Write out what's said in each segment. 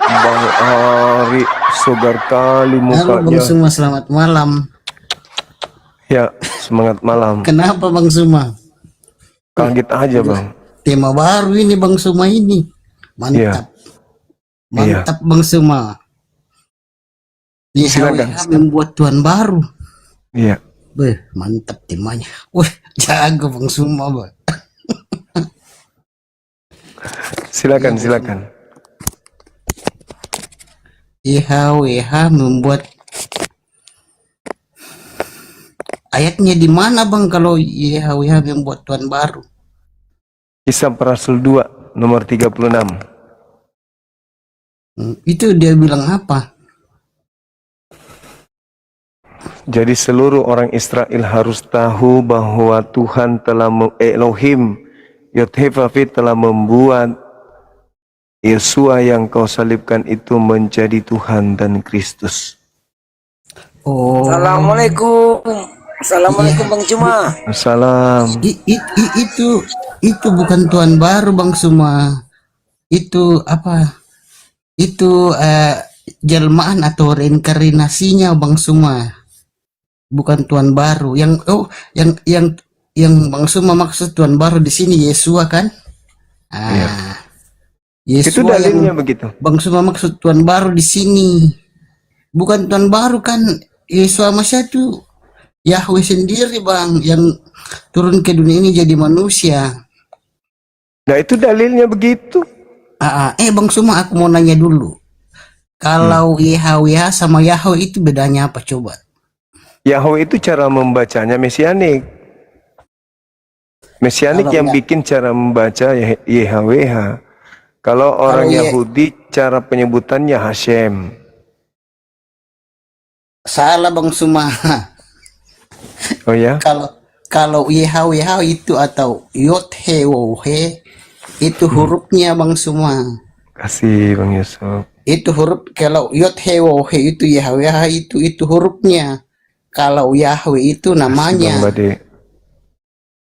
Bang Ari, segar kali Halo Bang mukanya. Suma, selamat malam. Ya, semangat malam. Kenapa Bang Suma? Kaget aja, Udah Bang. tema baru ini Bang Suma ini. Iya, Mantap, iya. mantap Bang Suma. Silakan. YHWH membuat tuan baru. Iya. Beh, mantap temanya. Wah, jago Bang Suma, Bang. Iya Silakan, Bang Suma. silakan. YHWH membuat ayatnya di mana Bang kalau YHWH membuat tuan baru? Kisah para Rasul 2 nomor 36. Itu dia bilang apa? Jadi seluruh orang Israel harus tahu bahwa Tuhan telah Elohim Yod-Heh-Vav-He telah membuat Yesua yang kau salibkan itu menjadi Tuhan dan Kristus. Oh, Assalamualaikum. Assalamualaikum iya. Bang Cuma. Salam. Itu bukan tuan baru Bang Suma. Itu apa? Itu jelmaan atau reinkarnasinya Bang Suma. Bukan tuan baru. Yang Bang Suma maksud tuan baru di sini Yesua kan? Iya. Itu Yesua yang dalilnya begitu. Bang Suma maksud tuan baru di sini. Bukan tuan baru kan? Yesua Masya itu Yahweh sendiri Bang yang turun ke dunia ini jadi manusia. Nah, itu dalilnya begitu. Bang Suma aku mau nanya dulu. Kalau YHWH sama Yahweh itu bedanya apa coba? Yahweh itu cara membacanya mesianik. Mesianik Kalau yang ya, bikin cara membaca YHWH. Kalau orang kalau Yahudi cara penyebutannya Hashem. salah Bang Suma. Oh ya? Kalau YHWH itu atau Yod He Wo He itu hurufnya Bang Suma. Kasih Bang Yusuf. Itu huruf kalau Yod He Wo He itu YHWH itu hurufnya. Kalau Yahweh itu Kasih Bang namanya. Bade.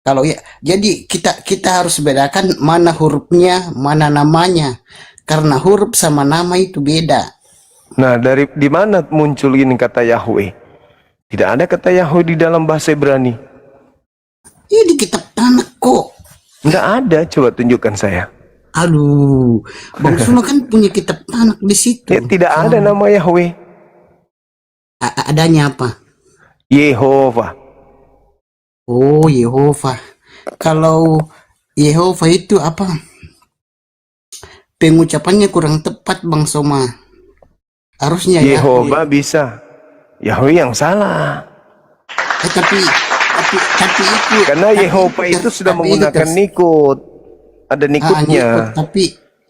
Kalau ya, jadi kita harus bedakan mana hurufnya, mana namanya. Karena huruf sama nama itu beda. Nah, di mana muncul ini kata Yahweh? Tidak ada kata Yahweh di dalam bahasa Ibrani. Ini di kitab tanah kok. Enggak ada, coba tunjukkan saya. Aduh, Bang Suma kan punya kitab tanah di situ. Ya, tidak ada nama Yahweh. Adanya apa? Yehova. Oh, Yehova. Kalau Yehova itu apa? Pengucapannya kurang tepat Bang Soma. Harusnya Yehova bisa. Yahweh yang salah. tapi itu Karena Yehova itu sudah menggunakan nikut. Ada nikutnya.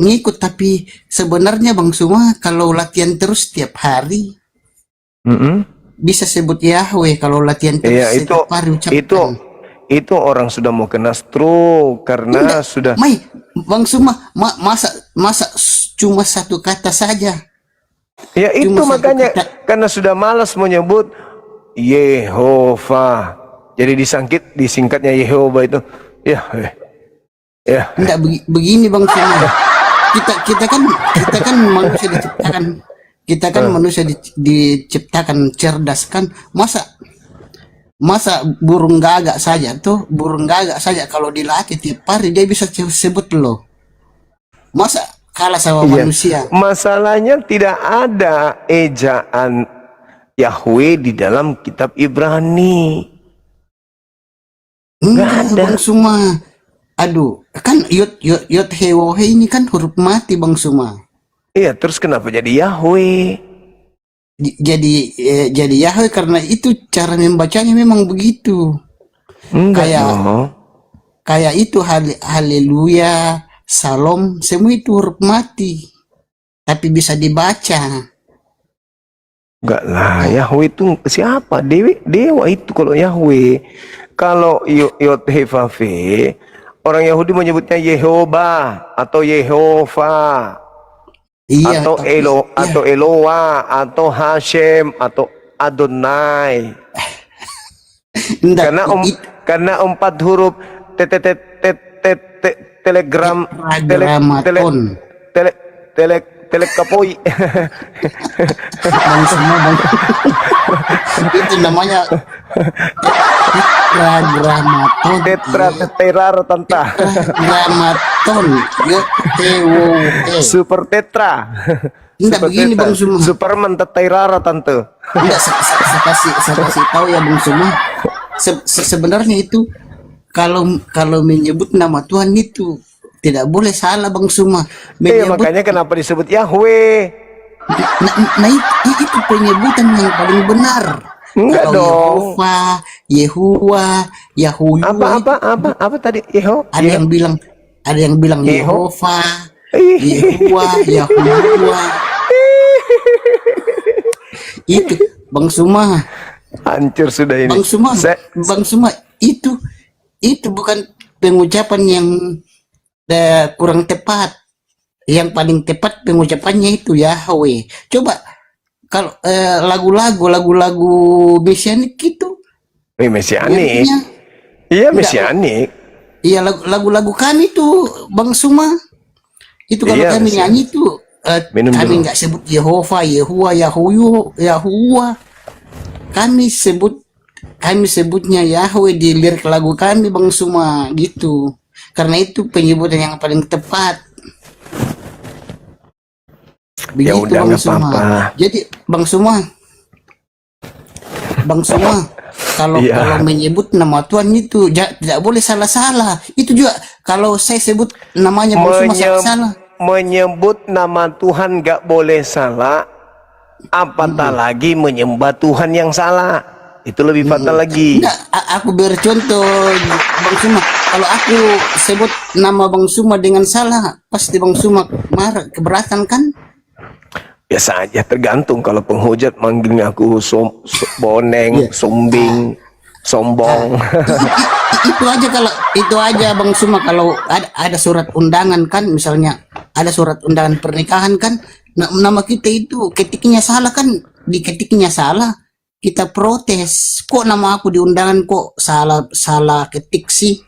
ngikut tapi sebenarnya Bang Suma kalau latihan terus setiap hari bisa sebut Yahweh kalau latihan terus Iya, setiap hari ucapkan. itu orang sudah mau kena stroke karena sudah. Bang Suma masa cuma satu kata saja. Ya itu Cuma makanya karena sudah malas menyebut Yehova. Jadi disingkatnya Yehova itu. Ya. Enggak begini Bang Suma. Kita kan manusia diciptakan. Kita kan manusia diciptakan cerdas kan. Masa burung gagak saja kalau dilatih tiap hari dia bisa sebut loh. Masa kalah sama manusia? Masalahnya tidak ada ejaan Yahweh di dalam kitab Ibrani. Enggak ada Bang Suma. Aduh, kan Yod He Wo He ini kan huruf mati Bang Suma. Iya, terus kenapa jadi Yahweh? Jadi Yahweh karena itu cara membacanya memang begitu. Kayak itu haleluya, salam, semua itu huruf mati. Tapi bisa dibaca. Enggak lah, Yahweh itu siapa? Dewa itu kalau Yahweh. Kalau Yod-Heh-Vav-He, orang Yahudi menyebutnya Yehova atau Yehova. Iya, atau Eloah atau Hashem atau Adonai. Karena 4 huruf telegram telek kapoi. Bang Suma bang. Itu namanya tetragrammaton. Tetrarotanta. Tetragrammaton. YTWE. Super tetra. Enggak Super begini tetra. Bang Suma. Superman tetrairara tante. Enggak, saya kasih tahu ya Bang Suma. Sebenarnya itu kalau menyebut nama Tuhan itu tidak boleh salah Bang Suma. Menyebut, Makanya kenapa disebut Yahweh? nah, itu penyebutan yang paling benar. Enggak Kalau dong. Yehova, Yehuwa, Yahuwa, Apa tadi? ada yang bilang Yeho? Yehova, Yehuwa, Yahuwa. Itu Bang Suma. Hancur sudah ini. Bang Suma itu bukan pengucapan yang kurang tepat. Yang paling tepat pengucapannya itu Yahweh. Coba kalau lagu-lagu mesianik itu, Mesianik. jadinya, Iya, enggak, mesianik. iya lagu-lagu kami tuh Bang Suma. Itu kalau Iya, kami mesianik. nyanyi itu Minum kami dulu. nggak sebut Yehova, Yehuwa, Yahuwa. Kami sebutnya Yahweh di lirik lagu kami Bang Suma gitu. Karena itu penyebutan yang paling tepat. Ya Begitu udah, Bang nggak Suma. apa-apa. Jadi Bang Suma, kalau Iya. kalau menyebut nama Tuhan itu tidak boleh salah-salah. Itu juga kalau saya sebut namanya Bang Suma salah-salah. Menyebut nama Tuhan nggak boleh salah. Apatah lagi menyembah Tuhan yang salah. Itu lebih fatal lagi. Enggak, aku bercontoh Bang Suma. Kalau aku sebut nama Bang Suma dengan salah, pasti Bang Suma marah, keberatan kan? Biasa aja, tergantung. Kalau penghujat manggilnya aku boneng, sombing, sombong. Itu aja Bang Suma, kalau ada surat undangan kan, misalnya ada surat undangan pernikahan kan, nama kita itu ketiknya salah kan, diketiknya salah, kita protes. Kok nama aku di undangan kok salah ketik sih?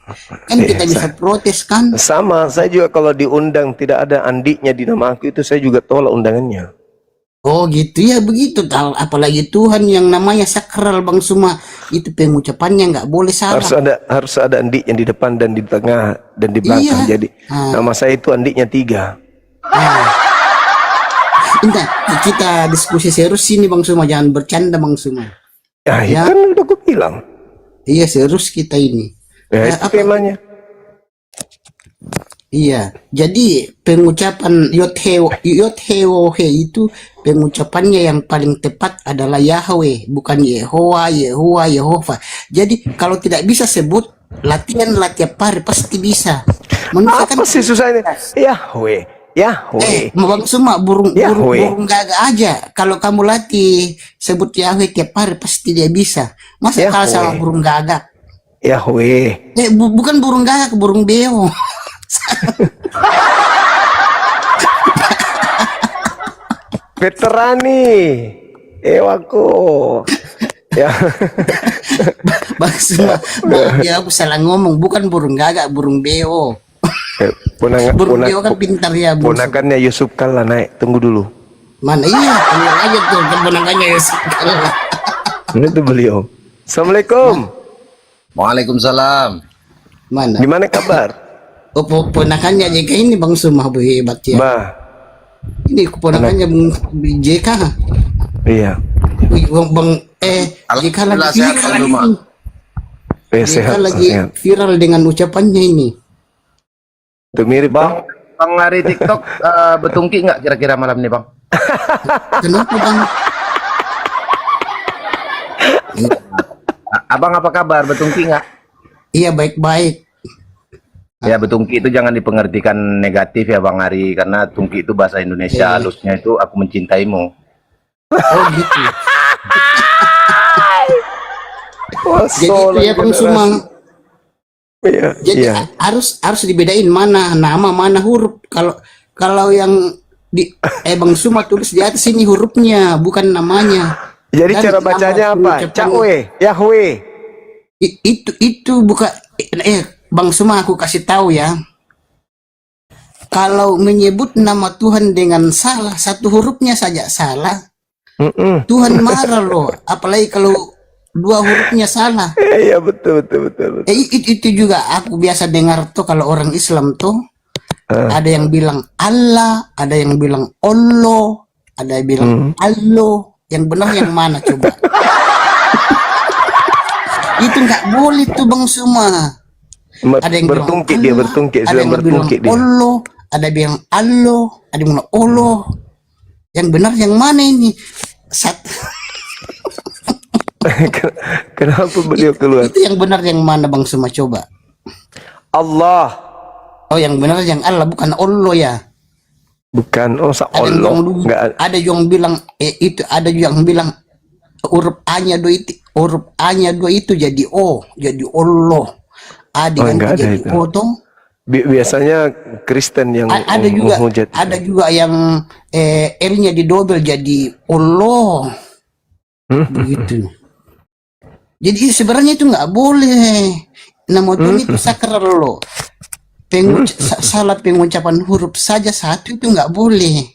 Kan kita bisa protes kan? Sama, saya juga kalau diundang tidak ada andiknya di nama aku itu, saya juga tolak undangannya. Oh gitu ya, begitu. Apalagi Tuhan yang namanya sakral Bang Suma, itu pengucapannya nggak boleh salah. Harus ada andiknya di depan dan di tengah dan di belakang. Iya. Jadi nama saya itu andiknya 3. Entah, kita diskusi serius sini Bang Suma, jangan bercanda Bang Suma. Ya, kan udah gue bilang. Iya, serius kita ini. Ya, itu temanya. Iya, jadi pengucapan Yod-He-Wo-He itu pengucapannya yang paling tepat adalah Yahweh, bukan Yehowa, Yehuwa, Yehova. Jadi kalau tidak bisa sebut, latihan tiap hari pasti bisa. Manusia Apa sih susahnya? Yahweh, Yahweh. Bang Suma, burung Yahweh. gagak aja. Kalau kamu latih sebut Yahweh tiap hari pasti dia bisa. Masa kalah sama Yahweh. burung gagak? Yahweh. Bukan burung gagak, burung beo. Veterani. Ewaku. Ya. Bang Suma, ya aku salah ngomong, bukan burung gagak, burung beo. Burung beo kan pintar ya, Bang Suma. Ponakannya Yusuf Kalla naik. Tunggu dulu. Mana iya, tanya aja tuh keponakannya ya sekali. Itu beliau. Assalamualaikum. Waalaikumsalam. Mana? Gimana kabar? Oh, ponakannya JK ini Bang Suma hebat ya. Bah. Ini keponakannya Bang JK. Iya. Wih, Bang JK lagi Alhamdulillah, sehat, viral Alhamdulillah. ini. JK Sehat, lagi sehat. viral dengan ucapannya ini. Itu mirip Bang, Bang hari TikTok betungki nggak kira-kira malam ini, Bang? Kenapa Bang? Abang apa kabar? Betungki nggak? Iya baik-baik. Ya, betungki itu jangan dipengertikan negatif ya, Bang Hari, karena tungki itu bahasa Indonesia, halusnya itu aku mencintaimu. Oh gitu. Jadi itu ya Bang Suma. Iya. Jadi Iya. harus dibedain mana nama mana huruf. Kalau yang di Bang Suma tulis di atas ini hurufnya, bukan namanya. Jadi Dan cara nama bacanya apa? pengucapan- Cakwe, Yahweh. Itu bukan Bang Suma, aku kasih tahu ya. kalau menyebut nama Tuhan dengan salah, satu hurufnya saja salah, Tuhan marah loh. Apalagi kalau dua hurufnya salah. Iya, betul, betul, betul, betul. Itu juga aku biasa dengar tuh kalau orang Islam tuh ada yang bilang Allah, ada yang bilang Allah, ada yang bilang Allah. Yang benar yang mana coba? Itu nggak boleh tuh Bang Suma. Ada yang bilang Bertungkit dia, Allah, bertungkit, ada sedang yang bilang bertungkit dia. Allah, ada yang bilang Allah, ada yang bilang Allah. Yang benar yang mana ini? Kenapa beliau keluar? Itu yang benar yang mana Bang Suma coba? Allah. Oh, yang benar yang Allah, bukan Allah ya. Bukan, oh Ada yang Allah. bilang Enggak. ada yang bilang itu, ada yang bilang huruf A-nya dua itu, huruf A-nya dua itu jadi O, jadi Allah. A enggak diganti ada jadi itu. O toh. Biasanya Kristen yang Ada juga, menghujat. ada juga yang L-nya didobel jadi Allah. Begitu. Jadi sebenarnya itu nggak boleh. Nama Tuhan itu sakral loh. Salah pengucapan huruf saja satu itu nggak boleh.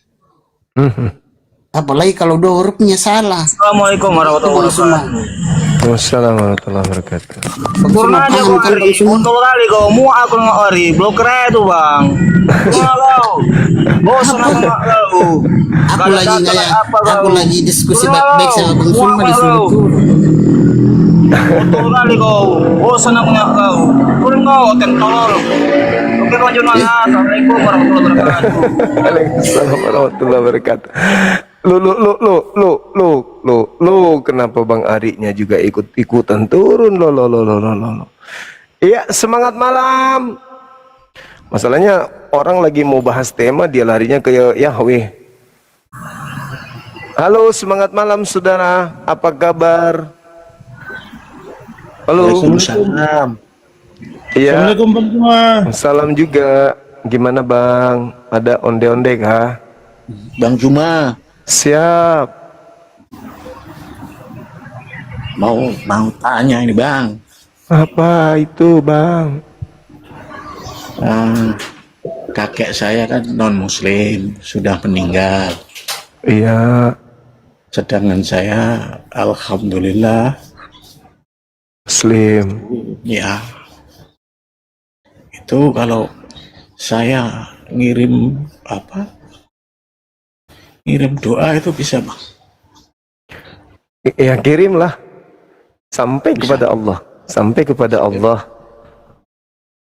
Apalagi kalau dua hurufnya salah. Assalamualaikum warahmatullahi wabarakatuh. Wassalamualaikum warahmatullahi wabarakatuh. Kurna aja kau hari, untuk kali kau mau aku nggak hari, blokir itu bang. Kau, bosan aku nggak kau. Aku lagi diskusi baik-baik sama Bang Suma disuruh turun. Untuk kali kau, bosan aku nggak kau. Kurang kau tentol. Oke kau jangan. Assalamualaikum warahmatullahi wabarakatuh. Waalaikumsalam warahmatullahi wabarakatuh. Kenapa Bang Ariknya juga ikutan turun? Iya, semangat malam. Masalahnya orang lagi mau bahas tema, dia larinya ke Yahweh. Halo, semangat malam saudara. Apa kabar? Halo. Waalaikumsalam. Iya. Assalamualaikum Bang Juma. Salam juga. Gimana Bang? Ada onde-onde kah? Bang Juma, Siap. mau tanya ini Bang. Apa itu Bang? Kakek saya kan non Muslim, sudah meninggal. Iya. Sedangkan saya, alhamdulillah, Muslim. ya. Itu kalau saya ngirim doa itu bisa Bang. Ya kirimlah. Sampai kepada Allah. Sampai kepada Allah.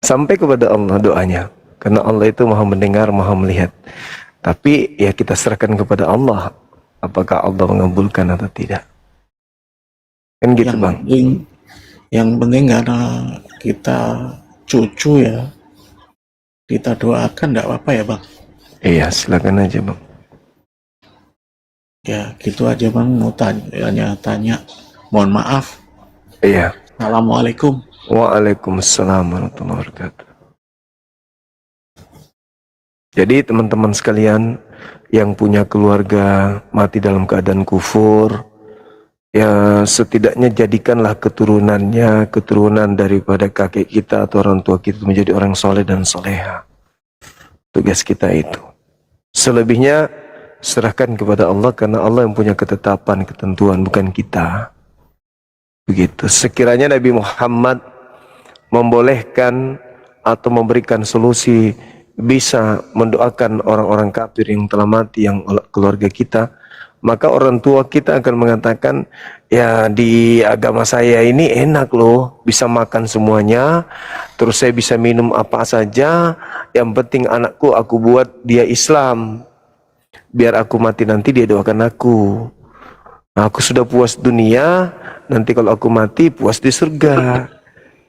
Sampai kepada Allah doanya. Karena Allah itu maha mendengar, maha melihat. Tapi ya kita serahkan kepada Allah. Apakah Allah mengabulkan atau tidak. Kan gitu Bang. Yang penting karena kita cucu ya, kita doakan enggak apa-apa ya Bang. Iya, silakan aja Bang. Ya gitu aja Bang, mau tanya. Mohon maaf. Iya. Assalamualaikum. Waalaikumsalam warahmatullahi wabarakatuh. Jadi teman-teman sekalian yang punya keluarga mati dalam keadaan kufur, ya setidaknya jadikanlah keturunan daripada kakek kita atau orang tua kita menjadi orang soleh dan soleha. Tugas kita itu. Selebihnya serahkan kepada Allah karena Allah yang punya ketetapan, ketentuan, bukan kita. Begitu. Sekiranya Nabi Muhammad membolehkan atau memberikan solusi bisa mendoakan orang-orang kafir yang telah mati, yang keluarga kita, maka orang tua kita akan mengatakan, ya di agama saya ini enak loh, bisa makan semuanya, terus saya bisa minum apa saja, yang penting anakku aku buat dia Islam, biar aku mati nanti dia doakan aku. Nah, aku sudah puas dunia, nanti kalau aku mati puas di surga.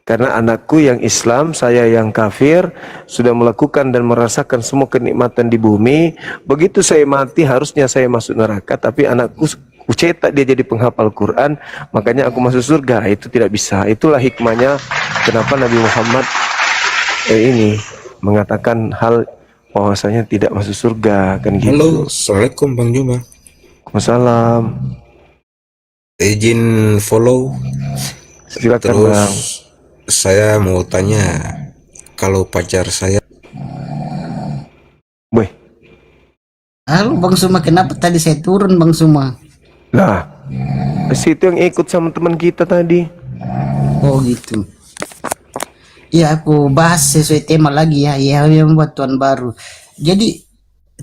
Karena anakku yang Islam, saya yang kafir, sudah melakukan dan merasakan semua kenikmatan di bumi. Begitu saya mati, harusnya saya masuk neraka, tapi anakku cetak dia jadi penghafal Quran, makanya aku masuk surga. Itu tidak bisa. Itulah hikmahnya kenapa Nabi Muhammad ini mengatakan hal bahwasanya tidak masuk surga, kan gitu. Halo, Assalamualaikum Bang Juma. Waalaikumsalam. Izin follow. Silakan Terus Bang. saya mau tanya, kalau pacar saya Halo Bang Suma, kenapa tadi saya turun Bang Suma? Lah, situ yang ikut sama teman kita tadi. Oh gitu. Ya aku bahas sesuai tema lagi ya. Ya yang buat tuan baru. Jadi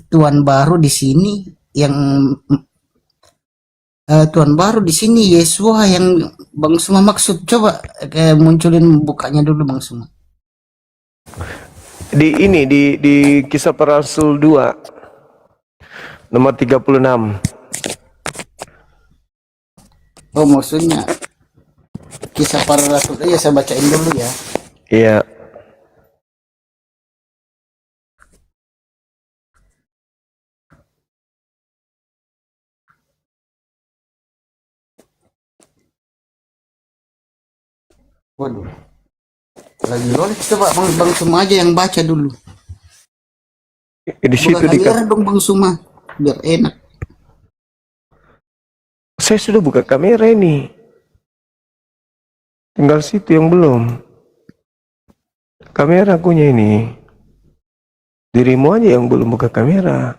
tuan baru di sini yang tuan baru di sini Yesua yang Bang Suma maksud. Coba munculin bukanya dulu Bang Suma. Di Kisah Para Rasul 2 nomor 36. Oh maksudnya Kisah Para Rasul. Ya saya bacain dulu ya. Iya. Waduh. Lagi lolis, coba Bang Suma aja yang baca dulu. Di situ Buka kamera dong Bang Suma biar enak. saya sudah buka kamera ini. Tinggal situ yang belum. Kamera akunya ini. Dirimu aja yang belum buka kamera.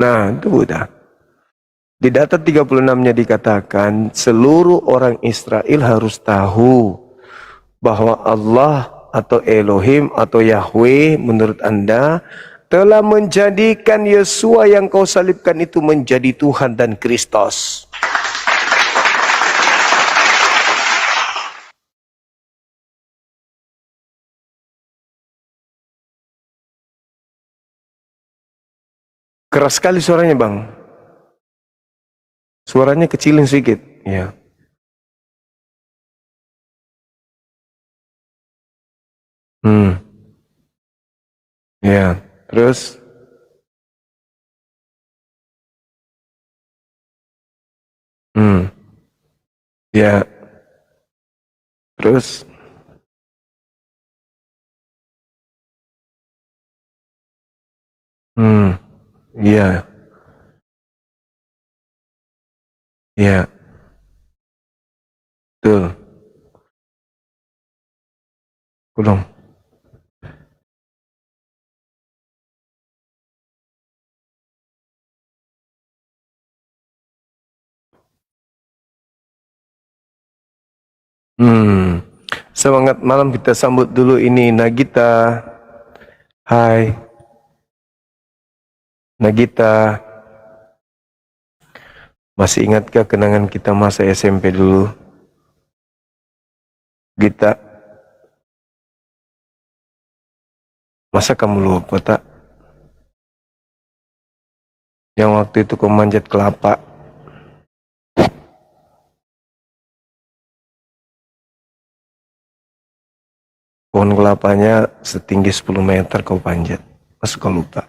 Nah, itu udah. Di data 36-nya dikatakan, seluruh orang Israel harus tahu bahwa Allah atau Elohim atau Yahweh menurut Anda telah menjadikan Yesua yang kau salibkan itu menjadi Tuhan dan Kristus. Keras sekali suaranya, Bang. Suaranya kecilin sedikit, ya. Ya, terus ya. Terus ya. Ya, betul. Belum. Semangat malam, kita sambut dulu ini Nagita. Hai. Nagita. Masih ingatkah kenangan kita masa SMP dulu? Gita. Masa kamu lupa tak? Yang waktu itu kau manjat kelapa. Pohon kelapanya setinggi 10 meter kau panjat. Masa kau lupa?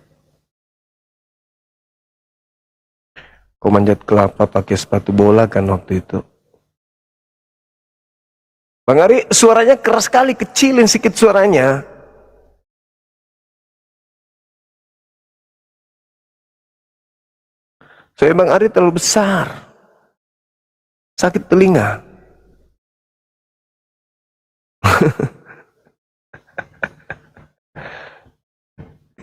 Kau manjat kelapa pakai sepatu bola kan waktu itu. Bang Ari, suaranya keras sekali, kecilin sedikit suaranya. Soalnya Bang Ari terlalu besar. Sakit telinga.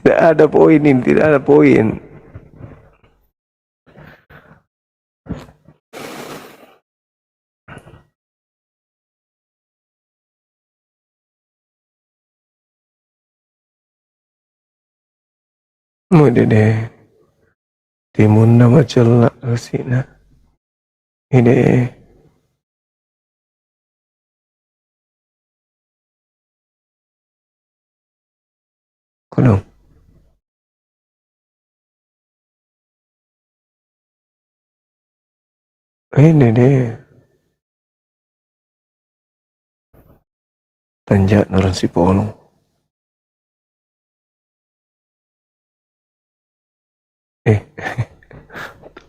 Tidak ada poin ini, tidak ada poin. Mau deh. Timun nama celak sina. Ini. Kono. Ini deh. Tanjak naran si polong.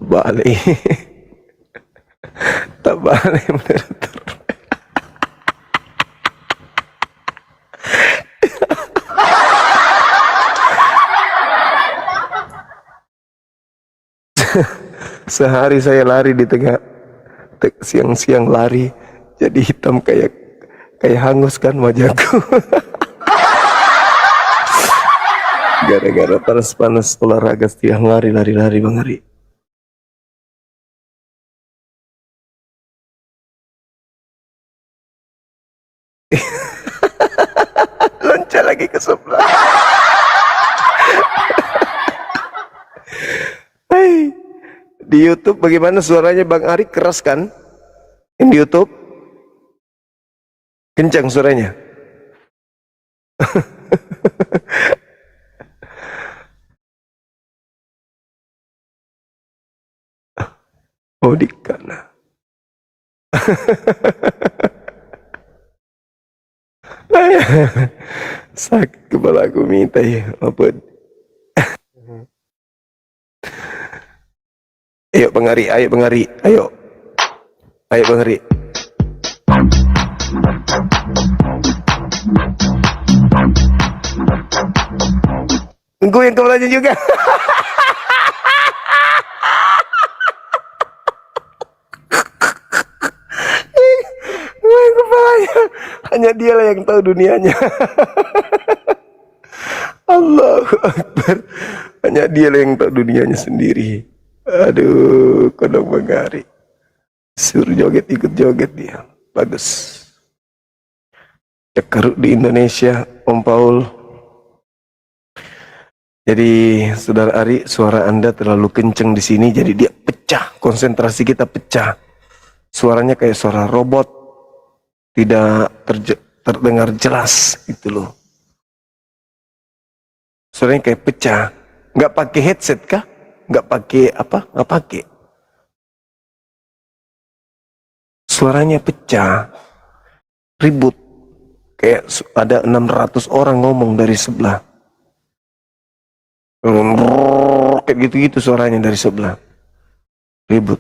Terbalik. Terbalik bener. Sehari saya lari di tengah siang-siang lari jadi hitam kayak kayak hangus kan wajahku. Gara-gara panas-panas olahraga setiap hari lari-lari Bang Ari. Loncat lagi ke sebelah. Hai. Di YouTube bagaimana suaranya Bang Ari, keras kan? Yang di YouTube kencang suaranya. Oh di kana. Sakit kepala aku minta ya apa. Ayo Bang Ari, ayo Bang Ari, ayo. Ayo Bang Ari. Goyang kepalanya juga. Goyang kepalanya. Hanya dialah yang tahu dunianya. Allahu Akbar. Hanya dialah yang tahu dunianya sendiri. Aduh, kodok Bang Ari. Suruh joget, ikut joget dia. Bagus. Cekeruk di Indonesia, Om Paul. Jadi, Saudara Ari, suara Anda terlalu kenceng di sini, jadi dia pecah. Konsentrasi kita pecah. Suaranya kayak suara robot. Tidak terdengar jelas, gitu loh. Suaranya kayak pecah. Nggak pakai headset kah? Nggak pakai apa? Nggak pakai. Suaranya pecah, ribut. Kayak ada 600 orang ngomong dari sebelah. Kayak gitu-gitu suaranya dari sebelah. Ribut.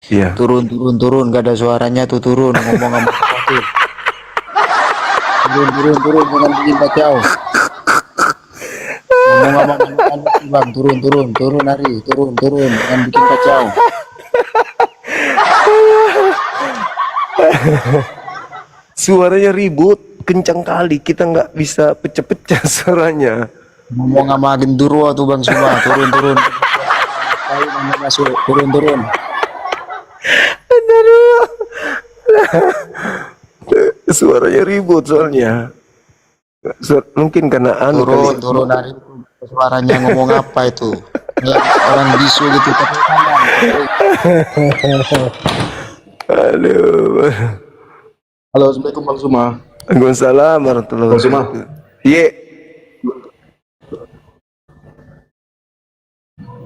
Iya. Turun, gak ada suaranya tuh, turun, ngomong sama aku. Turun, jangan bikin kacau. Ngomong sama anak-anak Bang, turun Ari, turun, jangan bikin kacau. Suaranya ribut, kencang kali, kita nggak bisa pecah-pecah suaranya. Ngomong sama Gendurwo tuh Bang Suma, turun. Kali mana masuk, turun. Aduh. Suaranya ribut soalnya. Mungkin karena anu kali. Turun Ari, suaranya ngomong apa itu? Ya, orang bisu gitu tapi kanan. Aduh. Halo, Assalamualaikum Bang Suma. Waalaikumsalam warahmatullahi Bang Suma. wabarakatuh. Iya.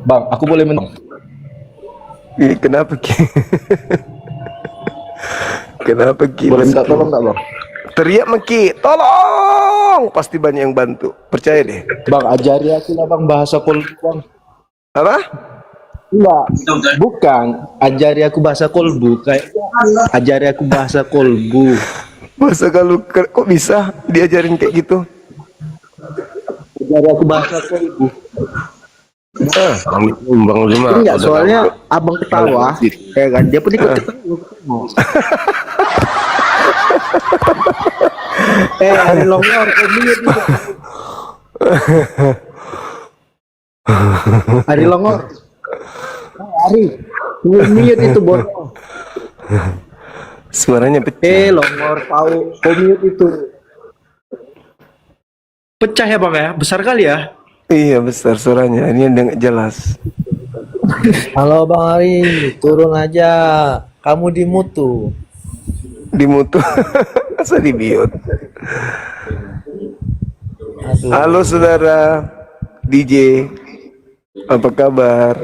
Bang, aku boleh menang. Iya, kenapa Ki? Kenapa Ki? Boleh minta tolong nggak Bang? Teriak Maki, tolong! Pasti banyak yang bantu. Percaya deh. Bang, ajari aku lah Bang bahasa kolbu Bang. Apa? Enggak, bukan. Ajari aku bahasa kolbu. Kayak ajari aku bahasa kolbu. Masa kalau kok bisa diajarin kayak gitu? Ajari aku bahasa kolbu. Bang Lima. Enggak, soalnya abang ketawa, ya kan? Dia pun ikut ketawa. Hari longor, Hari longor. Hari, mute itu bodoh. Suaranya pecah. Longor tahu, mute itu. Pecah ya Bang ya? Besar kali ya? Iya besar suaranya. Ini yang nggak jelas. Halo Bang Ari, turun aja. Kamu di mutu. Di mutu. Masa di mute? Aduh. Halo saudara DJ. Apa kabar?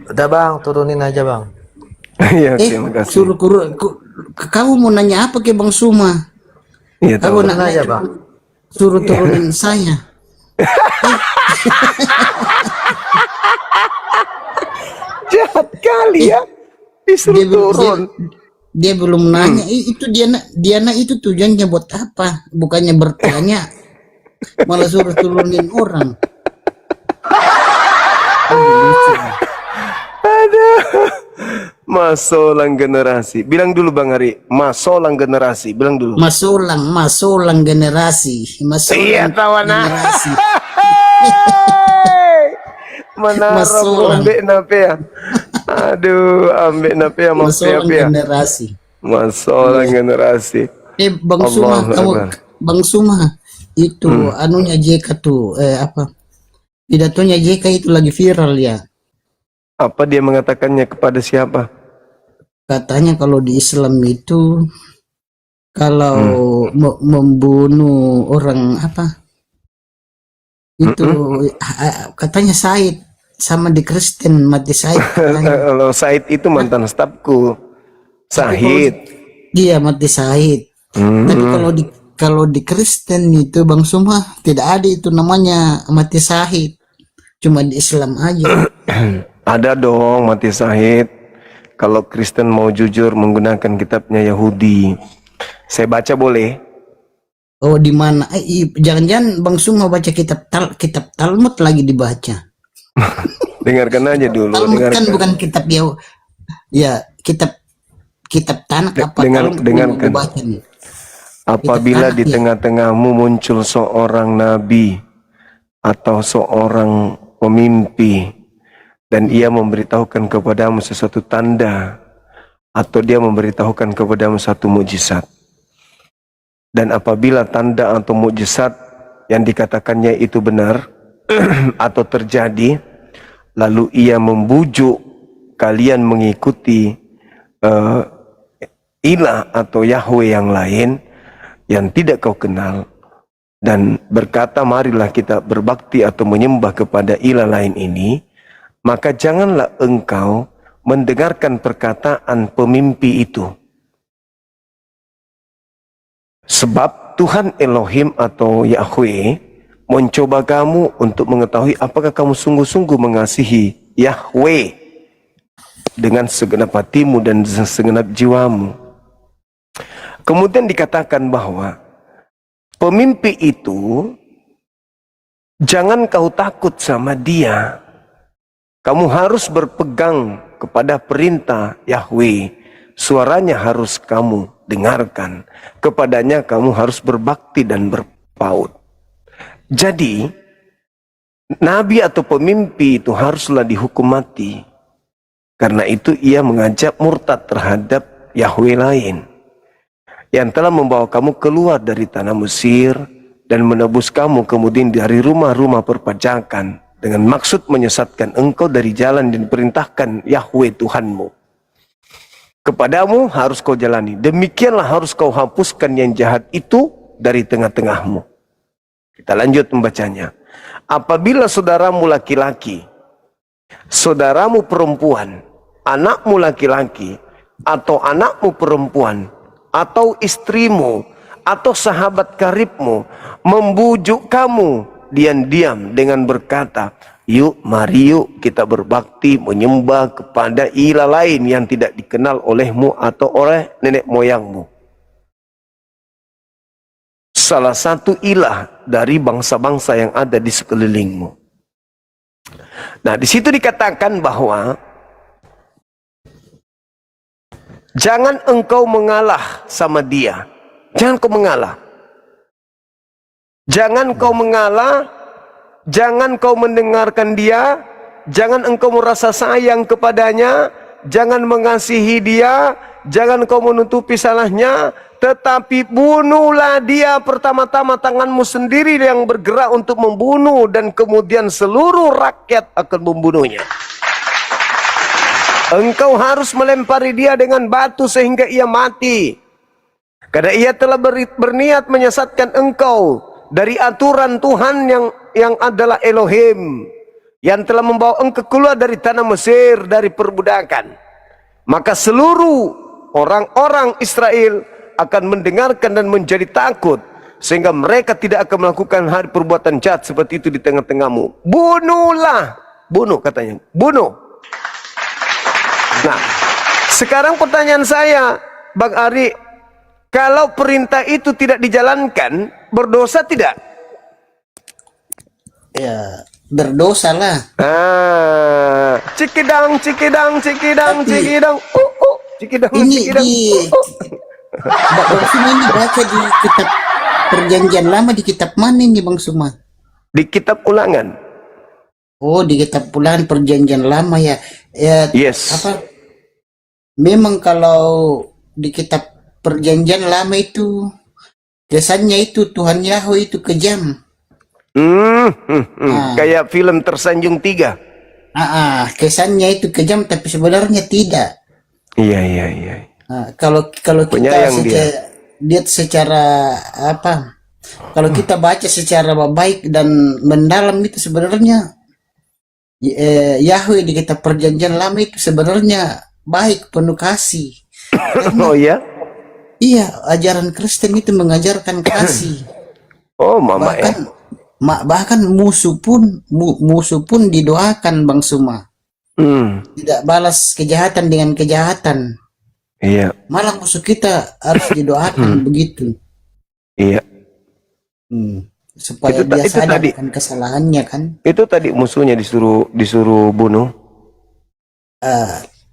Udah Bang, turunin aja Bang. Iya, terima kasih. Suruh kamu mau nanya apa ke Bang Suma? Iya, tahu. Kamu nak aja Bang. Suruh turunin saya. Jahat kali ya. Disuruh turun. Dia belum nanya. Itu Diana itu tujuannya buat apa? Bukannya bertanya, malah suruh turunin orang. Masolang generasi. Bilang dulu Bang Ari, masolang generasi. Bilang dulu. Masulang generasi. Iya, Masulang tawana. generasi. Menara Masolang. ambek nape ya. Aduh, ambek nape ya mau Masulang ya. generasi. Masolang generasi. Bang Suma, Allahu kamu Akbar. Bang Suma itu anunya JK tuh apa? Pidatonya JK itu lagi viral ya. Apa dia mengatakannya kepada siapa? Katanya kalau di Islam itu kalau membunuh orang apa? Itu katanya Said sama di Kristen mati Said katanya. Kalau Said itu mantan stafku. Sahid. Dia mati Said. Tapi kalau di Kristen itu Bang Suma tidak ada itu namanya mati Sahid. Cuma di Islam aja. Ada dong mati Sahid. Kalau Kristen mau jujur menggunakan kitabnya Yahudi. Saya baca boleh? Oh di mana? Jangan-jangan Bang Suma baca kitab Talmud lagi dibaca. Dengarkan aja dulu. Talmud kan Dengarkan. bukan kitab ya kitab Tanakh apa Talmud dengarkan. dibaca nih. Apabila Kitab di Tanakh, ya. tengah-tengahmu muncul seorang nabi atau seorang pemimpi dan ia memberitahukan kepadamu sesuatu tanda atau dia memberitahukan kepadamu satu mukjizat, dan apabila tanda atau mukjizat yang dikatakannya itu benar atau terjadi, lalu ia membujuk kalian mengikuti ilah atau Yahweh yang lain yang tidak kau kenal, dan berkata marilah kita berbakti atau menyembah kepada ilah lain ini, maka janganlah engkau mendengarkan perkataan pemimpi itu. Sebab Tuhan Elohim atau Yahweh mencoba kamu untuk mengetahui apakah kamu sungguh-sungguh mengasihi Yahweh dengan segenap hatimu dan segenap jiwamu. Kemudian dikatakan bahwa pemimpi itu jangan kau takut sama dia. Kamu harus berpegang kepada perintah Yahweh. Suaranya harus kamu dengarkan. Kepadanya kamu harus berbakti dan berpaut. Jadi, nabi atau pemimpi itu haruslah dihukum mati. Karena itu ia mengajak murtad terhadap Yahweh lain, yang telah membawa kamu keluar dari tanah Mesir dan menebus kamu kemudian dari rumah-rumah perpajakan dengan maksud menyesatkan engkau dari jalan yang diperintahkan Yahweh Tuhanmu. Kepadamu harus kau jalani. Demikianlah harus kau hapuskan yang jahat itu dari tengah-tengahmu. Kita lanjut membacanya. Apabila saudaramu laki-laki, saudaramu perempuan, anakmu laki-laki, atau anakmu perempuan, atau istrimu, atau sahabat karibmu membujuk kamu diam-diam dengan berkata, yuk mari yuk kita berbakti menyembah kepada ilah lain yang tidak dikenal olehmu atau oleh nenek moyangmu, salah satu ilah dari bangsa-bangsa yang ada di sekelilingmu. Nah, di situ dikatakan bahwa jangan engkau mengalah sama dia. Jangan kau mengalah. Jangan kau mengalah. Jangan kau mendengarkan dia. Jangan engkau merasa sayang kepadanya. Jangan mengasihi dia. Jangan kau menutupi salahnya. Tetapi bunuhlah dia pertama-tama, tanganmu sendiri yang bergerak untuk membunuh, dan kemudian seluruh rakyat akan membunuhnya. Engkau harus melempari dia dengan batu sehingga ia mati. Karena ia telah berniat menyesatkan engkau dari aturan Tuhan yang adalah Elohim, yang telah membawa engkau keluar dari tanah Mesir, dari perbudakan. Maka seluruh orang-orang Israel akan mendengarkan dan menjadi takut, sehingga mereka tidak akan melakukan hari perbuatan jahat seperti itu di tengah-tengahmu. Bunuhlah. Bunuh katanya. Bunuh. Nah, sekarang pertanyaan saya, Bang Ari, kalau perintah itu tidak dijalankan, berdosa tidak? Ya, berdosa lah. Cikidang, cikidang, cikidang, Tapi- cikidang. Cikidang, Ini cikidang. di Bang Suma ini baca di kitab Perjanjian Lama, di kitab mana ini Bang Suma? Di kitab Ulangan. Oh, di kitab Ulangan Perjanjian Lama ya. Ya, Yes. apa? Memang kalau di kitab Perjanjian Lama itu kesannya itu Tuhan Yahweh itu kejam. Kayak film Tersanjung 3. Kesannya itu kejam tapi sebenarnya tidak. Iya, iya, iya. Kalau kita Penyayang lihat secara apa? Kalau kita baca secara baik dan mendalam itu sebenarnya Yahweh di kitab Perjanjian Lama itu sebenarnya baik, penuh kasih. Oh ya? Iya, ajaran Kristen itu mengajarkan kasih. Oh, mama ya. Bahkan musuh pun didoakan Bang Suma. Tidak balas kejahatan dengan kejahatan. Iya, Malah musuh kita harus didoakan begitu. iya. Supaya Itu dia itu sadar tadi. akan kesalahannya kan. Itu tadi musuhnya disuruh bunuh.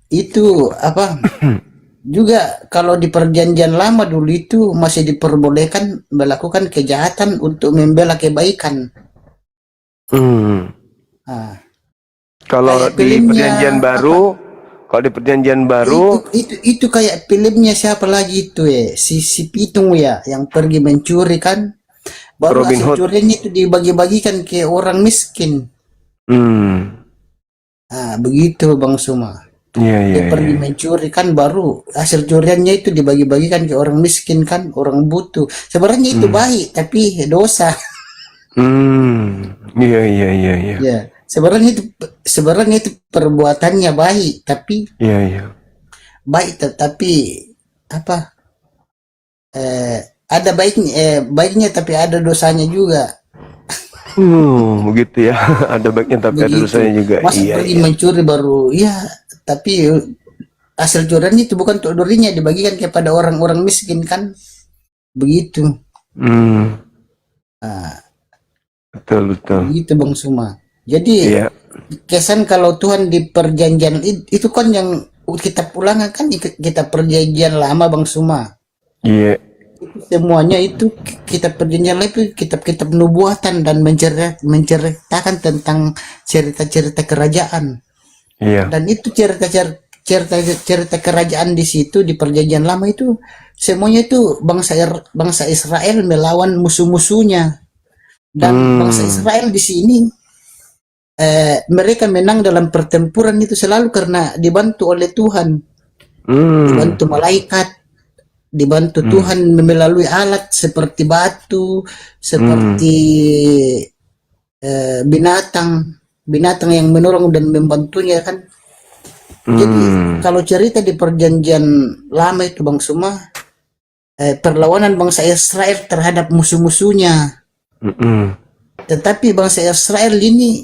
Itu apa? Juga kalau di Perjanjian Lama dulu itu masih diperbolehkan melakukan kejahatan untuk membela kebaikan. Kalau Kayak di filmnya perjanjian baru, kalau di perjanjian baru, Itu kayak filmnya siapa lagi itu ya, si Pitung ya, yang pergi mencuri kan, baru Robin hasil Hood. curiannya itu dibagi-bagikan ke orang miskin. Begitu Bang Suma. iya, iya, Dia pergi mencuri kan, baru hasil curiannya itu dibagi-bagikan ke orang miskin kan, orang butuh. Sebenarnya itu baik tapi dosa. iya, iya, iya, iya, Ya, sebenarnya itu perbuatannya baik tapi iya, iya. tapi apa? Ada baiknya tapi ada dosanya juga. Begitu ya. Ada baiknya tapi ada Begitu. dosanya juga. Masa Iya, pergi iya. mencuri baru ya, tapi hasil curian itu bukan untuk dirinya, dibagikan kepada orang-orang miskin kan, begitu. Betul, betul. Begitu Bang Suma. Jadi Iya, kesan kalau Tuhan di perjanjian itu kan yang kitab Ulangan kan, kitab Perjanjian Lama Bang Suma. iya, Semuanya itu kitab Perjanjian Lama itu kitab-kitab nubuatan dan menceritakan tentang cerita-cerita kerajaan. iya. Dan itu cerita kerajaan di situ di Perjanjian Lama itu semuanya itu bangsa Israel melawan musuh-musuhnya. Dan bangsa Israel di sini mereka menang dalam pertempuran itu selalu karena dibantu oleh Tuhan, dibantu malaikat, dibantu Tuhan melalui alat seperti batu, seperti binatang yang menolong dan membantunya kan. Jadi kalau cerita di Perjanjian Lama itu Bang Suma, perlawanan bangsa Israel terhadap musuh-musuhnya. Tetapi bangsa Israel ini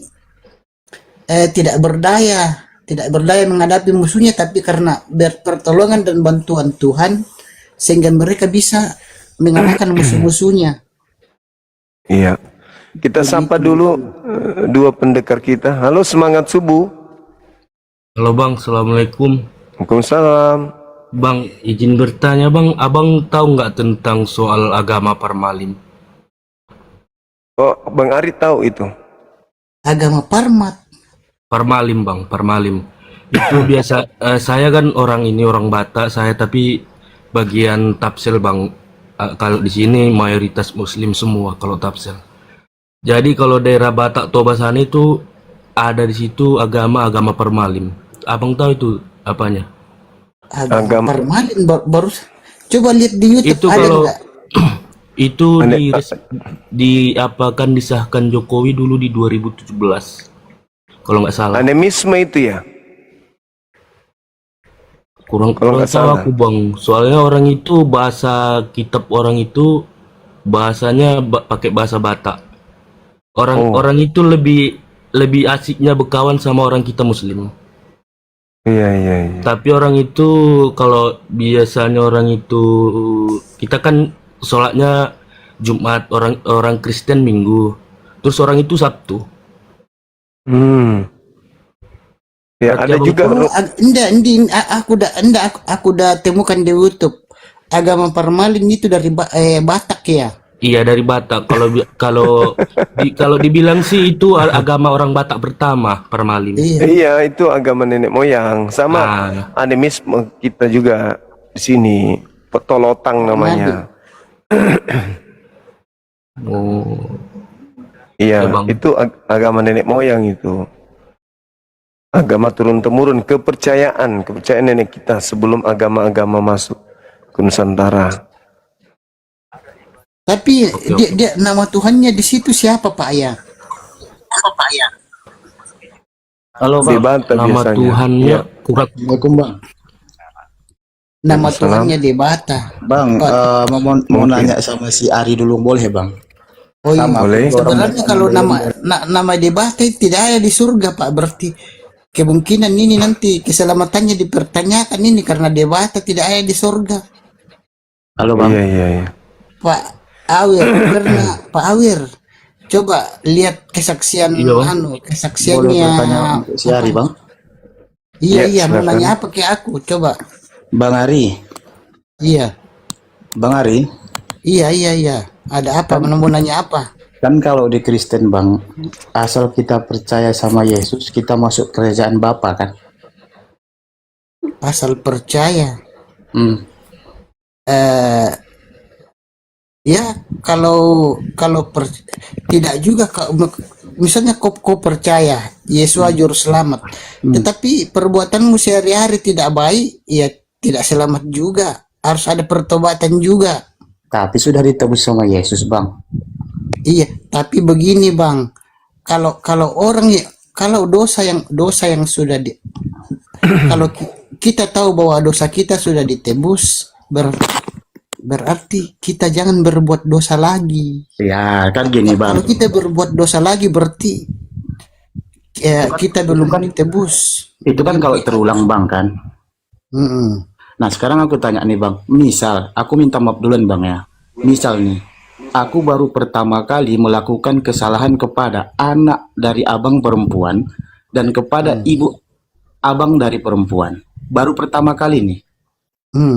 tidak berdaya menghadapi musuhnya, tapi karena pertolongan dan bantuan Tuhan sehingga mereka bisa mengalahkan musuh-musuhnya. Iya. Kita sapa dulu dua pendekar kita. Halo, semangat subuh. Halo Bang, Assalamualaikum. Waalaikumsalam. Bang, izin bertanya Bang, Abang tahu nggak tentang soal agama Parmalim? Oh, Bang Ari tahu itu. Agama Parmalim Bang, Parmalim. Itu biasa, saya kan orang Batak, saya tapi bagian Tapsel Bang. Kalau di sini mayoritas Muslim semua kalau Tapsel. Jadi kalau daerah Batak Toba sana itu ada di situ agama Parmalim. Abang tahu itu apanya? Agama Parmalim baru coba lihat di YouTube Itu ada kalau nggak? itu disahkan Jokowi dulu di 2017 kalau nggak salah. Animisme itu ya. Kurang Kalau nggak tahu salah. aku Bang, soalnya orang itu bahasa kitab orang itu bahasanya pakai bahasa Batak. Orang itu lebih asiknya berkawan sama orang kita Muslim. Iya, iya, iya. Tapi orang itu kalau biasanya orang itu kita kan sholatnya Jumat, orang Kristen Minggu, terus orang itu Sabtu. Hmm. Ya, Berarti ada abang juga Aku udah temukan di YouTube. Agama Parmalin itu dari Batak ya. iya dari Batak. Kalau dibilang sih itu agama orang Batak pertama, Parmalim. Iya. iya, itu agama nenek moyang. Sama Ah, animisme kita juga di sini. Petolotang namanya. oh, Iya, ya bang. itu agama nenek moyang itu. Agama turun-temurun, kepercayaan nenek kita sebelum agama-agama masuk ke Nusantara. Tapi Oke. dia nama Tuhannya di situ siapa Pak ya? Halo Di bang. Batak Nama biasanya. Tuhannya Iya. Kurat. Assalamualaikum bang. Nama Waalaikumsalam. Tuhannya di Batak. Bang, mau Mungkin. nanya sama si Ari dulu boleh bang? Oh iya. Sama, Boleh. Sebenarnya kalau nama di Batak tidak ada di surga Pak, berarti kemungkinan ini nanti keselamatannya dipertanyakan ini karena di Batak tidak ada di surga. Halo bang. Iya. Pak Awir, karena Pak Awir coba lihat kesaksian Iya, Bang. Boleh kesaksiannya. bertanya untuk si Ari bang? Iya, mau silakan. nanya apa ke aku? Coba. Bang Ari, Iya. Bang Ari, Iya. Ada apa? Mau nanya apa? kan kalau di Kristen bang, asal kita percaya sama Yesus, kita masuk kerajaan Bapa kan? Asal percaya. Hmm. Ya, kalau tidak juga misalnya kau percaya Yesus juru selamat, tetapi perbuatanmu sehari-hari tidak baik, ya tidak selamat juga. Harus ada pertobatan juga. Tapi sudah ditebus sama Yesus bang. Iya, tapi begini Bang, kalau orang kalau dosa yang sudah kalau kita tahu bahwa dosa kita sudah ditebus, berarti kita jangan berbuat dosa lagi. Ya kan gini bang. Kalau kita berbuat dosa lagi berarti kita belum ditebus. Itu kan kalau terulang bang kan. Mm-mm. Nah sekarang aku tanya nih bang, misal aku minta maaf duluan bang ya. Misal nih, aku baru pertama kali melakukan kesalahan kepada anak dari abang perempuan dan kepada ibu abang dari perempuan. Baru pertama kali nih,